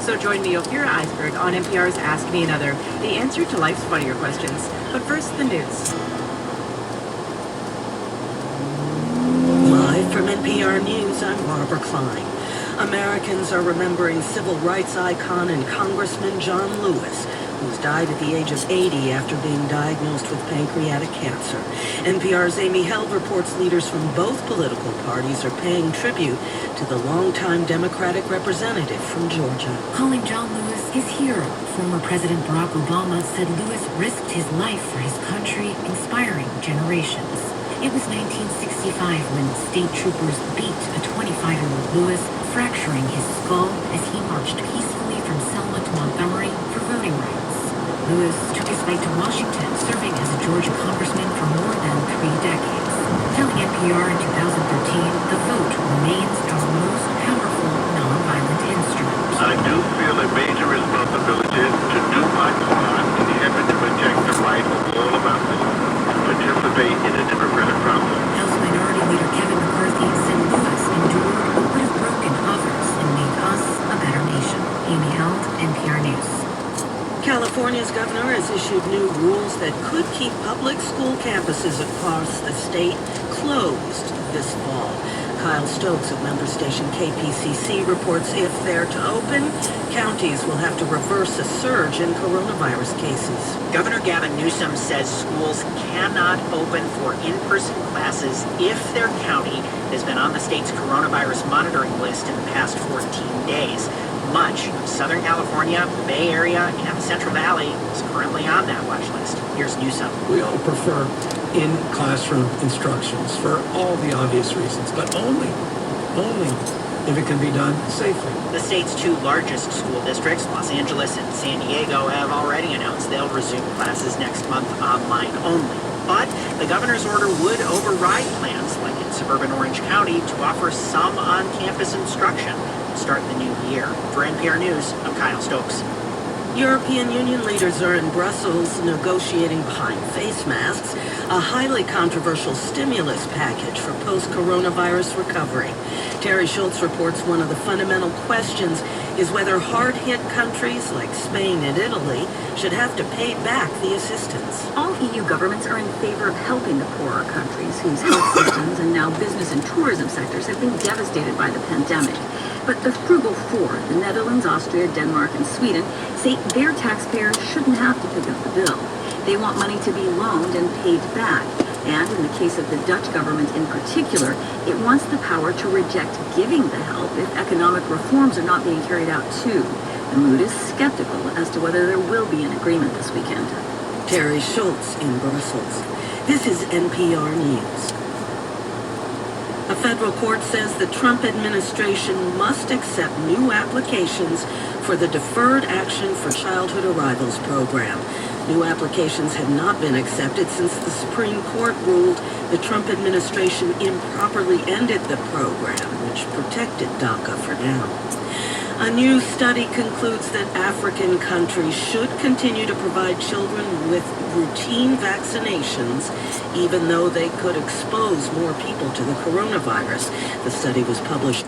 So join me, Ophira Eisberg, on NPR's Ask Me Another, the answer to life's funnier questions. But first, the news. Live from NPR News, I'm Barbara Klein. Americans are remembering civil rights icon and Congressman John Lewis, who's died at the age of 80 after being diagnosed with pancreatic cancer. NPR's Amy Held reports leaders from both political parties are paying tribute to the longtime Democratic representative from Georgia. Calling John Lewis his hero, former President Barack Obama said Lewis risked his life for his country, inspiring generations. It was 1965 when state troopers beat a 25-year-old Lewis, fracturing his skull as he marched peacefully from Selma to Montgomery for voting rights. Lewis took his fight to Washington, serving as a Georgia congressman for more than 3 decades. Telling NPR in 2013, the vote remains our most powerful nonviolent instrument. I do feel a major responsibility to do my part in the effort to protect the right of all of us to participate in the democratic process. House Minority Leader Kevin McCarthy said Lewis endured what would have broken others and made us a better nation. Amy Held, NPR News. California's governor has issued new rules that could keep public school campuses across the state closed this fall. Kyle Stokes of member station KPCC reports if they're to open, counties will have to reverse a surge in coronavirus cases. Governor Gavin Newsom says schools cannot open for in-person classes if their county has been on the state's coronavirus monitoring list in the past 14 days. Much of Southern California, Bay Area, and Central Valley is currently on that watch list. Here's Newsom. We all prefer in-classroom instructions for all the obvious reasons, but only if it can be done safely. The state's 2 largest school districts, Los Angeles and San Diego, have already announced they'll resume classes next month online only. But the governor's order would override plans, like in suburban Orange County, to offer some on-campus instruction to start the new year. For NPR News, I'm Kyle Stokes. European Union leaders are in Brussels negotiating behind face masks a highly controversial stimulus package for post-coronavirus recovery. Terry Schultz reports one of the fundamental questions is whether hard-hit countries like Spain and Italy should have to pay back the assistance. All EU governments are in favor of helping the poorer countries whose health systems and now business and tourism sectors have been devastated by the pandemic. But the frugal 4, the Netherlands, Austria, Denmark, and Sweden, say their taxpayers shouldn't have to pick up the bill. They want money to be loaned and paid back. And in the case of the Dutch government in particular, it wants the power to reject giving the help if economic reforms are not being carried out too. The mood is skeptical as to whether there will be an agreement this weekend. Terry Schultz in Brussels. This is NPR News. A federal court says the Trump administration must accept new applications for the Deferred Action for Childhood Arrivals program. New applications had not been accepted since the Supreme Court ruled the Trump administration improperly ended the program, which protected DACA for now. A new study concludes that African countries should continue to provide children with routine vaccinations, even though they could expose more people to the coronavirus. The study was published